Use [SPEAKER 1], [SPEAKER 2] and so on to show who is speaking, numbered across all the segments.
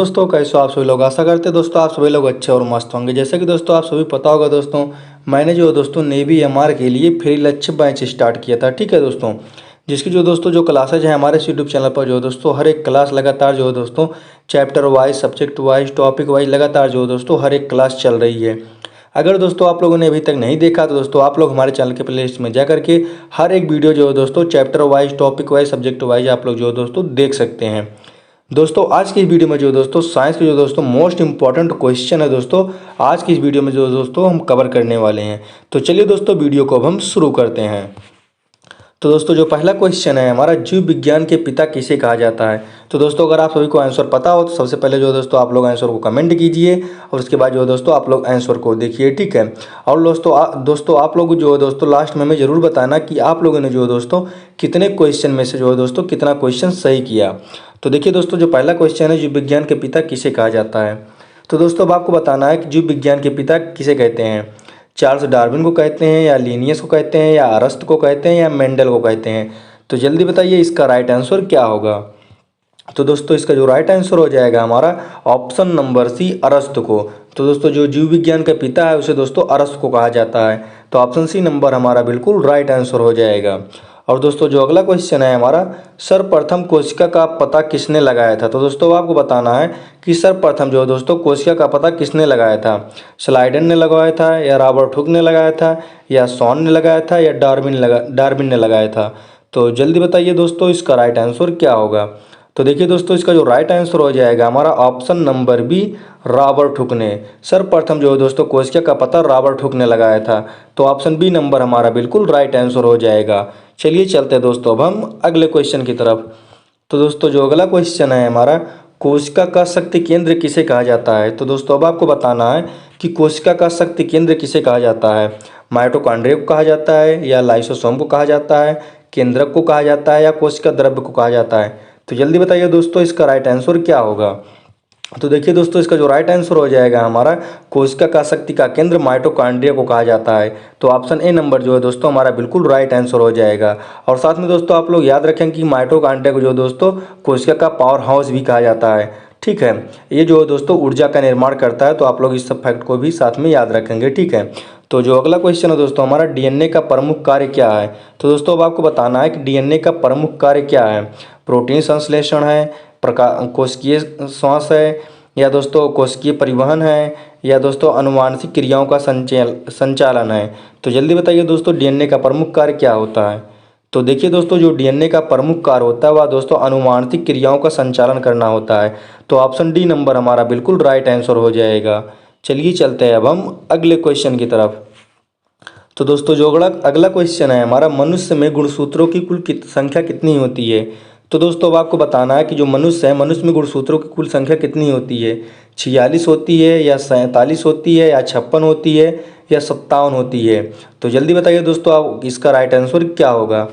[SPEAKER 1] दोस्तों कैसे हो आप सभी लोग। आशा करते हैं दोस्तों आप सभी लोग अच्छे और मस्त होंगे। जैसे कि दोस्तों आप सभी पता होगा दोस्तों, मैंने जो दोस्तों नेवी एमआर के लिए फ्री लक्ष्य बैच स्टार्ट किया था। ठीक है दोस्तों, जिसकी जो दोस्तों जो क्लासेज हैं हमारे यूट्यूब चैनल पर जो दोस्तों हर एक क्लास लगातार जो दोस्तों chapter wise, subject wise, topic wise लगातार जो दोस्तों हर एक क्लास चल रही है। अगर दोस्तों आप लोगों ने अभी तक नहीं देखा तो दोस्तों आप लोग हमारे चैनल के प्लेलिस्ट में जा करके हर एक वीडियो जो दोस्तों chapter wise, topic wise, subject wise आप लोग जो दोस्तों देख सकते हैं। दोस्तों आज की इस वीडियो में जो दोस्तों साइंस के जो दोस्तों मोस्ट इंपॉर्टेंट क्वेश्चन है दोस्तों, आज की इस वीडियो में जो दोस्तों हम कवर करने वाले हैं। तो चलिए दोस्तों वीडियो को अब हम शुरू करते हैं। तो दोस्तों जो पहला क्वेश्चन है हमारा, जीव विज्ञान के पिता किसे कहा जाता है। तो दोस्तों अगर आप सभी को आंसर पता हो तो सबसे पहले जो दोस्तों आप लोग आंसर को कमेंट कीजिए और उसके बाद जो दोस्तों आप लोग आंसर को देखिए। ठीक है, और दोस्तों आप लोग जो दोस्तों लास्ट में हमें ज़रूर बताना कि आप लोगों ने जो दोस्तों कितने क्वेश्चन में से जो दोस्तों कितना क्वेश्चन सही किया। तो देखिए दोस्तों जो पहला क्वेश्चन है, जीव विज्ञान के पिता किसे कहा जाता है। तो दोस्तों अब आपको बताना है कि जीव विज्ञान के पिता किसे कहते हैं। चार्ल्स डार्विन को कहते हैं, या लिनियस को कहते हैं, या अरस्त को कहते हैं, या मेंडल को कहते हैं। तो जल्दी बताइए इसका राइट आंसर क्या होगा। तो दोस्तों इसका जो राइट आंसर हो जाएगा हमारा ऑप्शन नंबर सी, अरस्त को। तो दोस्तों जो जीव विज्ञान का पिता है उसे दोस्तों अरस्त को कहा जाता है। तो ऑप्शन सी नंबर हमारा बिल्कुल राइट आंसर हो जाएगा। और दोस्तों जो अगला क्वेश्चन है हमारा, सर्वप्रथम कोशिका का पता किसने लगाया था। तो दोस्तों आपको बताना है कि सर्वप्रथम जो दोस्तों कोशिका का पता किसने लगाया था। स्लाइडन ने लगाया था, या रॉबर्ट हुक ने लगाया था, या सॉन ने लगाया था, या डार्विन ने लगाया था। तो जल्दी बताइए दोस्तों इसका राइट आंसर क्या होगा। तो देखिए दोस्तों इसका जो राइट आंसर हो जाएगा हमारा option number B, Robert Hooke ने। सर्वप्रथम जो दोस्तों कोशिका का पता रॉबर्ट हुक ने लगाया था। तो ऑप्शन बी नंबर हमारा बिल्कुल राइट आंसर हो जाएगा। चलिए चलते हैं दोस्तों अब हम अगले क्वेश्चन की तरफ। तो दोस्तों जो अगला क्वेश्चन है हमारा, कोशिका का शक्ति केंद्र किसे कहा जाता है। तो दोस्तों अब आपको बताना है कि कोशिका का शक्ति केंद्र किसे कहा जाता है। माइटोकॉन्ड्रिया को कहा जाता है, या लाइसोसोम को कहा जाता है, केंद्रक को कहा जाता है, या कोशिका द्रव्य को कहा जाता है। तो जल्दी बताइए दोस्तों इसका राइट आंसर क्या होगा। तो देखिए दोस्तों इसका जो राइट आंसर हो जाएगा हमारा, कोशिका का शक्ति का केंद्र माइटोकॉन्ड्रिया को कहा जाता है। तो ऑप्शन ए नंबर जो है दोस्तों हमारा बिल्कुल राइट आंसर हो जाएगा। और साथ में दोस्तों आप लोग याद रखें कि माइटोकॉन्ड्रिया को जो दोस्तों कोशिका का पावर हाउस भी कहा जाता है। ठीक है, ये जो दोस्तों ऊर्जा का निर्माण करता है। तो आप लोग इस सब फैक्ट को भी साथ में याद रखेंगे। ठीक है, तो जो अगला क्वेश्चन है दोस्तों हमारा, डीएनए का प्रमुख कार्य क्या है। तो दोस्तों अब आपको बताना है कि डीएनए का प्रमुख कार्य क्या है। प्रोटीन संश्लेषण है, कोशिकीय श्वास है, या दोस्तों कोशिकीय परिवहन है, या दोस्तों अनुवांशिक क्रियाओं का संचालन है। तो जल्दी बताइए दोस्तों डीएनए का प्रमुख कार्य क्या होता है। तो देखिए दोस्तों जो डीएनए का प्रमुख कार्य होता है वह दोस्तों अनुवांशिक क्रियाओं का संचालन करना होता है। तो ऑप्शन डी नंबर हमारा बिल्कुल राइट आंसर हो जाएगा। चलिए चलते हैं अब हम अगले क्वेश्चन की तरफ। तो दोस्तों जो अगला क्वेश्चन है हमारा, मनुष्य में गुणसूत्रों की कुल संख्या कितनी होती है। तो दोस्तों अब आपको बताना है कि जो मनुष्य है, मनुष्य में गुणसूत्रों की कुल संख्या कितनी होती है। 46 होती है, या 47 होती है, या 56 होती है, या 57 होती है। तो जल्दी बताइए दोस्तों आप इसका राइट आंसर क्या होगा।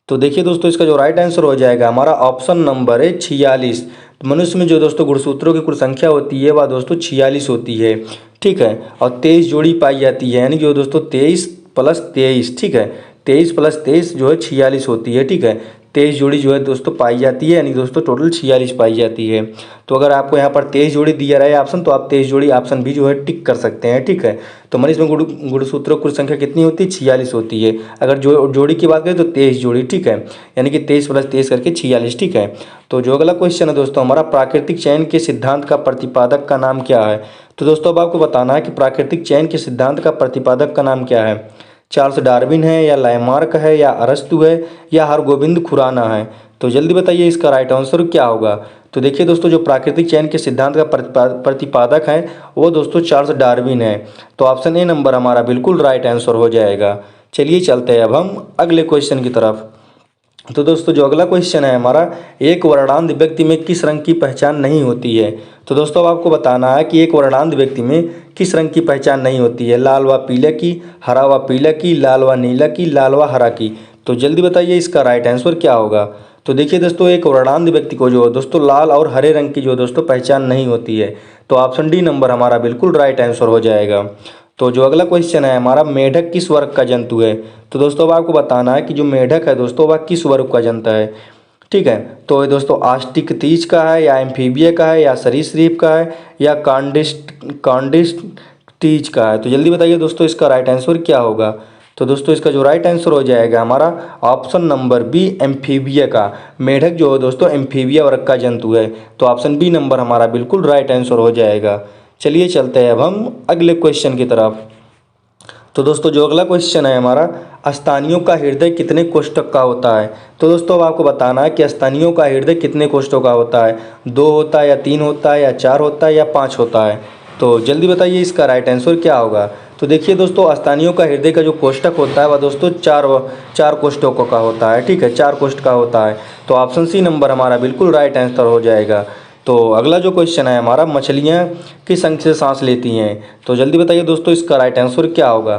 [SPEAKER 1] तो देखिए दोस्तों इसका जो राइट आंसर हो जाएगा हमारा ऑप्शन नंबर है 46। मनुष्य में जो दोस्तों गुणसूत्रों की कुल संख्या होती है वह दोस्तों 46 होती है। ठीक है, और 23 जोड़ी पाई जाती है, यानी जो दोस्तों 23 प्लस 23। ठीक है, 23 प्लस 23 जो है 46 होती है। ठीक है, 23 जोड़ी जो है दोस्तों पाई जाती है, यानी दोस्तों टोटल 46 पाई जाती है। तो अगर आपको यहाँ पर 23 जोड़ी दिया रहा है ऑप्शन, तो आप 23 जोड़ी ऑप्शन भी जो है टिक कर सकते हैं। ठीक है, तो मनुष्य में गुणसूत्रों की कुल संख्या कितनी होती है, 46 होती है। अगर जोड़ी की बात करें तो 23 जोड़ी। ठीक है, यानी कि 23 प्लस 23 करके 46। ठीक है, तो जो अगला क्वेश्चन है दोस्तों हमारा, प्राकृतिक चयन के सिद्धांत का प्रतिपादक का नाम क्या है। तो दोस्तों अब आपको बताना है कि प्राकृतिक चयन के सिद्धांत का प्रतिपादक का नाम क्या है। चार्ल्स डार्विन है, या लामार्क है, या अरस्तु है, या हरगोबिंद खुराना है। तो जल्दी बताइए इसका राइट आंसर क्या होगा। तो देखिए दोस्तों जो प्राकृतिक चयन के सिद्धांत का प्रतिपादक है वो दोस्तों चार्ल्स डार्विन है। तो ऑप्शन ए नंबर हमारा बिल्कुल राइट आंसर हो जाएगा। चलिए चलते हैं अब हम अगले क्वेश्चन की तरफ। तो दोस्तों जो अगला क्वेश्चन है हमारा, एक वर्णांध व्यक्ति में किस रंग की पहचान नहीं होती है। तो दोस्तों अब आपको बताना है कि एक वर्णांध व्यक्ति में किस रंग की पहचान नहीं होती है। लाल व पीले की, हरा व पीला की, लाल व नीला की, लाल व हरा की। तो जल्दी बताइए इसका राइट आंसर क्या होगा। तो देखिए दोस्तों एक वर्णांध व्यक्ति को जो दोस्तों लाल और हरे रंग की जो दोस्तों पहचान नहीं होती है। तो ऑप्शन डी नंबर हमारा बिल्कुल राइट आंसर हो जाएगा। तो जो अगला क्वेश्चन है हमारा, मेढक किस वर्ग का जंतु है। तो दोस्तों अब आपको बताना है कि जो मेढक है दोस्तों वह किस वर्ग का जंतु है। ठीक है। तो ये दोस्तों आस्टिक तीज का है या एम्फीबिया का है या सरीसृप का है या कांडिस्ट तीज का है। तो जल्दी बताइए दोस्तों इसका राइट आंसर क्या होगा। तो दोस्तों इसका जो राइट आंसर हो जाएगा हमारा ऑप्शन नंबर बी एम्फीबिया का। मेढक जो है दोस्तों एम्फीबिया वर्ग का जंतु है। तो ऑप्शन बी नंबर हमारा बिल्कुल राइट आंसर हो जाएगा। चलिए चलते हैं अब हम अगले क्वेश्चन की तरफ। तो दोस्तों जो अगला क्वेश्चन है हमारा, स्तनियों का हृदय कितने कोष्ठक का होता है। तो दोस्तों अब आपको बताना है कि स्तनियों का हृदय कितने कोष्ठकों का होता है। 2 होता है या 3 होता है या 4 होता है या 5 होता है। तो जल्दी बताइए इसका राइट आंसर क्या होगा। तो देखिए दोस्तों स्तनियों का हृदय का जो कोष्ठक होता है वह दोस्तों चार कोष्ठकों का होता है। ठीक है, 4 कोष्ठ का होता है। तो ऑप्शन सी नंबर हमारा बिल्कुल राइट आंसर हो जाएगा। तो अगला जो क्वेश्चन है हमारा, मछलियाँ किस अंग से सांस लेती हैं। तो जल्दी बताइए दोस्तों इसका राइट आंसर क्या होगा।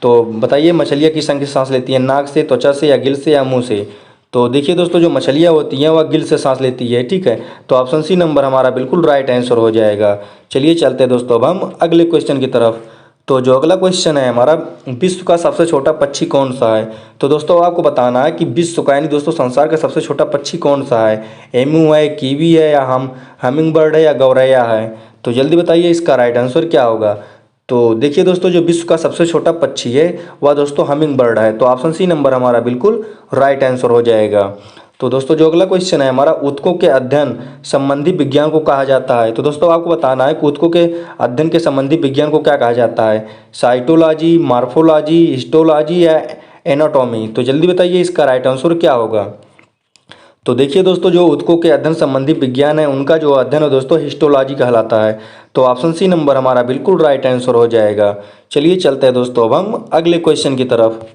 [SPEAKER 1] तो बताइए मछलियाँ किस अंग से सांस लेती हैं, नाक से, त्वचा से या गिल से या मुंह से। तो देखिए दोस्तों जो मछलियाँ होती हैं वह गिल से सांस लेती है। ठीक है, तो ऑप्शन सी नंबर हमारा बिल्कुल राइट आंसर हो जाएगा। चलिए चलते हैं दोस्तों अब हम अगले क्वेश्चन की तरफ। तो जो अगला क्वेश्चन है हमारा, विश्व का सबसे छोटा पक्षी कौन सा है। तो दोस्तों आपको बताना है कि विश्व का यानी दोस्तों संसार का सबसे छोटा पक्षी कौन सा है। एमू है, कीवी है या हमिंग बर्ड है या गौरैया है। तो जल्दी बताइए इसका राइट आंसर क्या होगा। तो देखिए दोस्तों जो विश्व का सबसे छोटा पक्षी है वह दोस्तों हमिंग बर्ड है। तो ऑप्शन सी नंबर हमारा बिल्कुल राइट आंसर हो जाएगा। तो दोस्तों जो अगला क्वेश्चन है हमारा, ऊतकों के अध्ययन संबंधी विज्ञान को कहा जाता है। तो दोस्तों आपको बताना है कि ऊतकों के अध्ययन के संबंधी विज्ञान को क्या कहा जाता है। साइटोलॉजी, मॉर्फोलॉजी, हिस्टोलॉजी या एनाटॉमी। तो जल्दी बताइए इसका राइट आंसर क्या होगा। तो देखिए दोस्तों जो ऊतकों के अध्ययन संबंधी विज्ञान है उनका जो अध्ययन है दोस्तों हिस्टोलॉजी कहलाता है। तो ऑप्शन सी नंबर हमारा बिल्कुल राइट आंसर हो जाएगा। चलिए चलते हैं दोस्तों अब हम अगले क्वेश्चन की तरफ।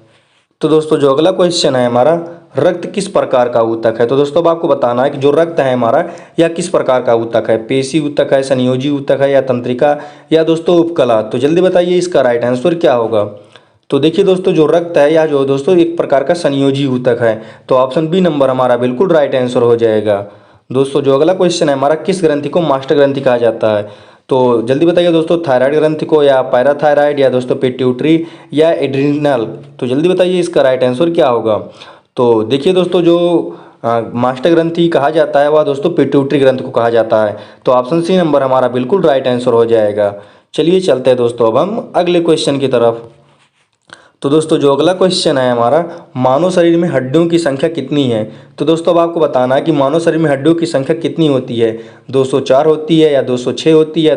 [SPEAKER 1] तो दोस्तों जो अगला क्वेश्चन है हमारा, रक्त किस प्रकार का ऊतक है। तो दोस्तों अब आपको बताना है कि जो रक्त है हमारा यह किस प्रकार का ऊतक है। पेशी ऊतक है, संयोजी ऊतक है या तंत्रिका या दोस्तों उपकला। तो जल्दी बताइए इसका राइट आंसर क्या होगा। तो देखिए दोस्तों जो रक्त है या जो दोस्तों एक प्रकार का संयोजी ऊतक है। तो ऑप्शन बी नंबर हमारा बिल्कुल राइट आंसर हो जाएगा। दोस्तों जो अगला क्वेश्चन है हमारा, किस ग्रंथि को मास्टर ग्रंथि कहा जाता है। तो जल्दी बताइए दोस्तों, थायराइड ग्रंथि को या पैराथायराइड या दोस्तों पिट्यूटरी या एड्रिनल। तो जल्दी बताइए इसका राइट आंसर क्या होगा। तो देखिए दोस्तों जो मास्टर ग्रंथि कहा जाता है वह दोस्तों पिट्यूटरी ग्रंथि को कहा जाता है। तो ऑप्शन सी नंबर हमारा बिल्कुल राइट आंसर हो जाएगा। चलिए चलते हैं दोस्तों अब हम अगले क्वेश्चन की तरफ। तो दोस्तों जो अगला क्वेश्चन है हमारा, मानव शरीर में हड्डियों की संख्या कितनी है। तो दोस्तों अब आपको बताना है कि मानव शरीर में हड्डियों की संख्या कितनी होती है। 204 होती है या 206 होती है या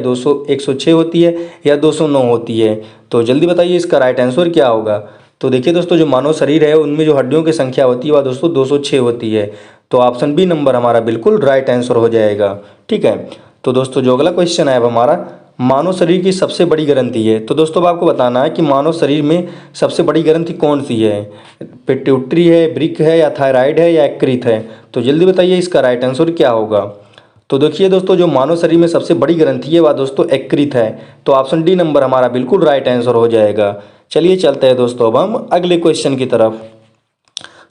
[SPEAKER 1] 106 होती है या 209 होती है। तो जल्दी बताइए इसका राइट आंसर क्या होगा। तो देखिए दोस्तों जो मानव शरीर है उनमें जो हड्डियों की संख्या होती है वह दोस्तों 206 होती है। तो ऑप्शन बी नंबर हमारा बिल्कुल राइट आंसर हो जाएगा। ठीक है, तो दोस्तों जो अगला क्वेश्चन है अब हमारा, मानव शरीर की सबसे बड़ी ग्रंथि है। तो दोस्तों अब आपको बताना है कि मानव शरीर में सबसे बड़ी ग्रंथि कौन सी है। पिट्यूटरी है, ब्रिक है या थायराइड है या यकृत है। तो जल्दी बताइए इसका राइट आंसर क्या होगा। तो देखिए दोस्तों जो मानव शरीर में सबसे बड़ी ग्रंथि है वह दोस्तों यकृत है। तो ऑप्शन डी नंबर हमारा बिल्कुल राइट आंसर हो जाएगा। चलिए चलते हैं दोस्तों अब हम अगले क्वेश्चन की तरफ।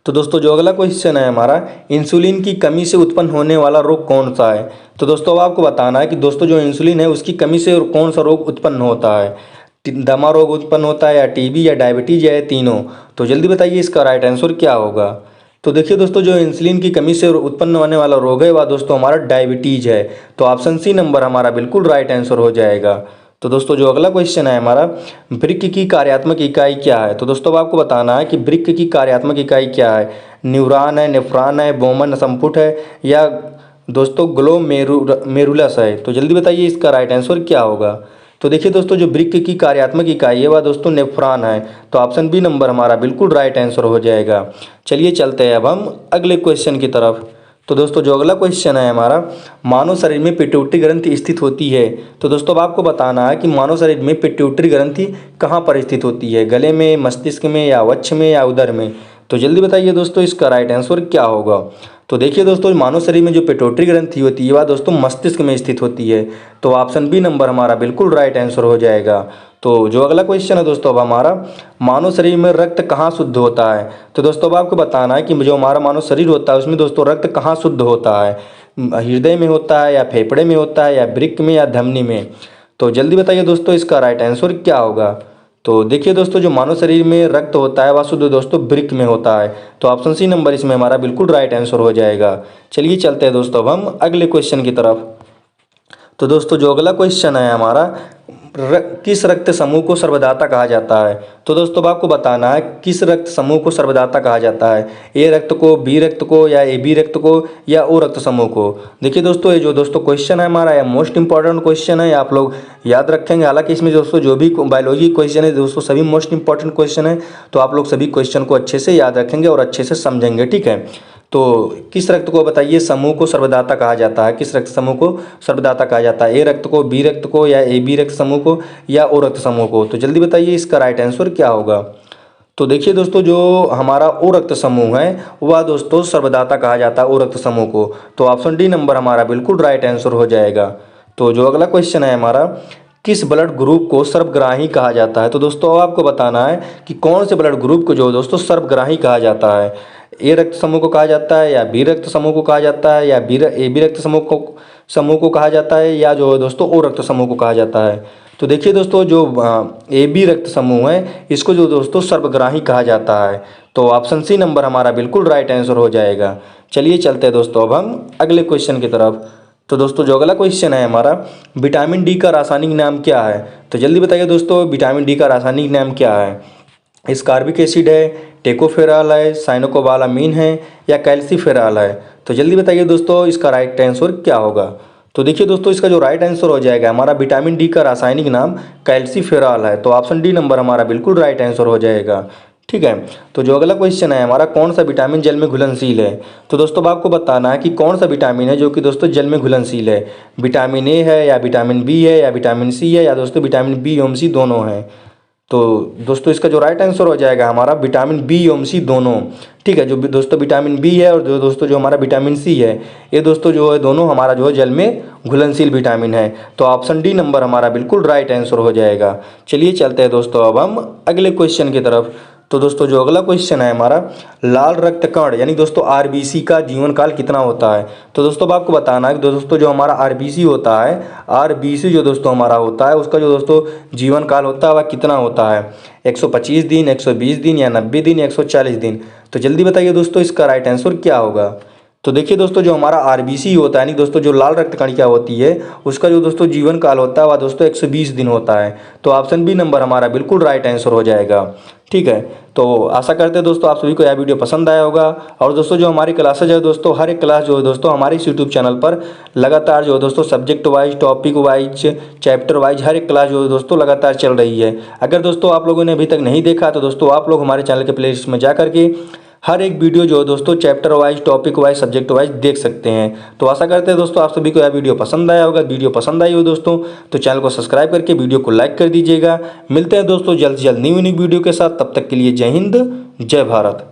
[SPEAKER 1] तो दोस्तों जो अगला क्वेश्चन है हमारा, इंसुलिन की कमी से उत्पन्न होने वाला रोग कौन सा है। तो दोस्तों अब आपको बताना है कि दोस्तों जो इंसुलिन है उसकी कमी से कौन सा रोग उत्पन्न होता है। दमा रोग उत्पन्न होता है या टीबी या डायबिटीज या तीनों। तो जल्दी बताइए इसका राइट आंसर क्या होगा। तो देखिए दोस्तों जो इंसुलिन की कमी से उत्पन्न होने वाला रोग है वह दोस्तों हमारा डायबिटीज है। तो ऑप्शन सी नंबर हमारा बिल्कुल राइट आंसर हो जाएगा। तो दोस्तों जो अगला क्वेश्चन है हमारा, वृक्क की कार्यात्मक इकाई क्या है। तो दोस्तों अब आपको बताना है कि वृक्क की कार्यात्मक इकाई क्या है। न्यूरॉन है, नेफ्रॉन है, बोमन संपुट है या दोस्तों ग्लोमेरुलस है। तो जल्दी बताइए इसका राइट आंसर क्या होगा। तो देखिए दोस्तों जो वृक्क की कार्यात्मक इकाई है वह दोस्तों नेफ्रॉन है। तो ऑप्शन बी नंबर हमारा बिल्कुल राइट आंसर हो जाएगा। चलिए चलते हैं अब हम अगले क्वेश्चन की तरफ। तो दोस्तों जो अगला क्वेश्चन है हमारा, मानव शरीर में पिट्यूटरी ग्रंथि स्थित होती है। तो दोस्तों अब आपको बताना है कि मानव शरीर में पिट्यूटरी ग्रंथि कहाँ पर स्थित होती है। गले में, मस्तिष्क में या वक्ष में या उदर में। तो जल्दी बताइए दोस्तों इसका राइट आंसर क्या होगा। तो देखिए दोस्तों मानव शरीर में जो पिट्यूटरी ग्रंथि होती है वह दोस्तों मस्तिष्क में स्थित होती है। तो ऑप्शन बी नंबर हमारा बिल्कुल राइट आंसर हो जाएगा। तो जो अगला क्वेश्चन है दोस्तों अब हमारा, मानव शरीर में रक्त कहाँ शुद्ध होता है। तो दोस्तों अब आपको बताना है कि जो हमारा मानव शरीर होता है उसमें दोस्तों रक्त कहाँ शुद्ध होता है। हृदय में होता है या फेफड़े में होता है या वृक्क में या धमनी में। तो जल्दी बताइए दोस्तों इसका राइट आंसर क्या होगा। तो देखिए दोस्तों, जो मानव शरीर में रक्त होता है वह शुद्ध दोस्तों वृक्क में होता है। तो ऑप्शन सी नंबर इसमें हमारा बिल्कुल राइट आंसर हो जाएगा। चलिए चलते हैं दोस्तों अब हम अगले क्वेश्चन की तरफ। तो दोस्तों जो अगला क्वेश्चन है हमारा, किस रक्त समूह को सर्वदाता कहा जाता है। तो दोस्तों अब आपको बताना है किस रक्त समूह को सर्वदाता कहा जाता है। ए रक्त को, बी रक्त को, या ए बी रक्त को, या ओ रक्त समूह को। देखिए दोस्तों, ये जो दोस्तों क्वेश्चन है हमारा, यह मोस्ट इंपॉर्टेंट क्वेश्चन है, आप लोग याद रखेंगे। हालांकि इसमें दोस्तों जो भी बायोलॉजी क्वेश्चन है दोस्तों सभी मोस्ट इंपॉर्टेंट क्वेश्चन है, तो आप लोग सभी क्वेश्चन को अच्छे से याद रखेंगे और अच्छे से समझेंगे, ठीक है। तो किस रक्त को बताइए समूह को सर्वदाता कहा जाता है, किस रक्त समूह को सर्वदाता कहा जाता है। ए रक्त को, बी रक्त को, या ए बी रक्त समूह को, या ओ रक्त समूह को। तो जल्दी बताइए इसका राइट आंसर क्या होगा। तो देखिए दोस्तों, जो हमारा ओ रक्त समूह है वह दोस्तों सर्वदाता कहा जाता है, ओ रक्त समूह को। तो ऑप्शन डी नंबर हमारा बिल्कुल राइट आंसर हो जाएगा। तो जो अगला क्वेश्चन है हमारा, किस ब्लड ग्रुप को सर्वग्राही कहा जाता है। तो दोस्तों आपको बताना है कि कौन से ब्लड ग्रुप को जो दोस्तों सर्वग्राही कहा जाता है। ए रक्त समूह को कहा जाता है, या बी रक्त समूह को कहा जाता है, या ए बी रक्त समूह को कहा जाता है, या जो दोस्तों ओ रक्त समूह को कहा जाता है। तो देखिए दोस्तों, जो ए बी रक्त समूह है इसको जो दोस्तों सर्वग्राही कहा जाता है। तो ऑप्शन सी नंबर हमारा बिल्कुल राइट आंसर हो जाएगा। चलिए चलते हैं दोस्तों अब हम अगले क्वेश्चन की तरफ। तो दोस्तों जो अगला क्वेश्चन है हमारा, विटामिन डी का रासायनिक नाम क्या है। तो जल्दी बताइए दोस्तों, विटामिन डी का रासायनिक नाम क्या है। स्कारबिक एसिड है, टेकोफेराल है, साइनोकोबालामीन है, या कैल्सीफेराल है। तो जल्दी बताइए दोस्तों इसका राइट आंसर क्या होगा। तो देखिए दोस्तों, इसका जो राइट आंसर हो जाएगा हमारा, विटामिन डी का रासायनिक नाम कैल्सीफेराल है। तो ऑप्शन डी नंबर हमारा बिल्कुल राइट आंसर हो जाएगा, ठीक है। तो जो अगला क्वेश्चन है हमारा, कौन सा विटामिन जल में घुलनशील है। तो दोस्तों आपको बताना है कि कौन सा विटामिन है जो कि दोस्तों जल में घुलनशील है। विटामिन ए है, या विटामिन बी है, या विटामिन सी है, या दोस्तों विटामिन बी एवं सी दोनों है। तो दोस्तों इसका जो राइट आंसर हो जाएगा हमारा, विटामिन बी एवं सी दोनों, ठीक है। जो दोस्तों विटामिन बी है और जो दोस्तों जो हमारा विटामिन सी है, ये दोस्तों जो है दोनों हमारा जो है जल में घुलनशील विटामिन है। तो ऑप्शन डी नंबर हमारा बिल्कुल राइट आंसर हो जाएगा। चलिए चलते हैं दोस्तों अब हम अगले क्वेश्चन की तरफ। तो दोस्तों जो अगला क्वेश्चन है हमारा, लाल रक्त कण यानी दोस्तों आरबीसी का जीवन काल कितना होता है। तो दोस्तों अब आपको बताना है कि दोस्तों जो हमारा आरबीसी होता है, आरबीसी जो दोस्तों हमारा होता है उसका जो दोस्तों जीवन काल होता है वह कितना होता है। 125 दिन, 120 दिन, या 90 दिन, या 140 दिन। तो जल्दी बताइए दोस्तों इसका राइट आंसर क्या होगा। तो देखिए दोस्तों, जो हमारा आरबीसी होता है यानी दोस्तों जो लाल रक्त कणिका होती है उसका जो दोस्तों जीवन काल होता है वह दोस्तों 120 दिन होता है। तो ऑप्शन बी नंबर हमारा बिल्कुल राइट आंसर हो जाएगा, ठीक है। तो आशा करते हैं दोस्तों आप सभी को यह वीडियो पसंद आया होगा। और दोस्तों जो हमारी क्लासेज है दोस्तों, हर एक क्लास जो है दोस्तों हमारे इस यूट्यूब चैनल पर लगातार जो है दोस्तों subject wise, topic wise, chapter wise हर एक क्लास जो है दोस्तों लगातार चल रही है। अगर दोस्तों आप लोगों ने अभी तक नहीं देखा तो दोस्तों आप लोग हमारे चैनल के प्लेलिस्ट में जा करके हर एक वीडियो जो है दोस्तों chapter wise, topic wise, subject wise देख सकते हैं। तो आशा करते हैं दोस्तों आप सभी को यह वीडियो पसंद आया होगा। वीडियो पसंद आई हो दोस्तों तो चैनल को सब्सक्राइब करके वीडियो को लाइक कर दीजिएगा। मिलते हैं दोस्तों जल्द से जल्द न्यू वीडियो के साथ, तब तक के लिए जय हिंद, जय भारत।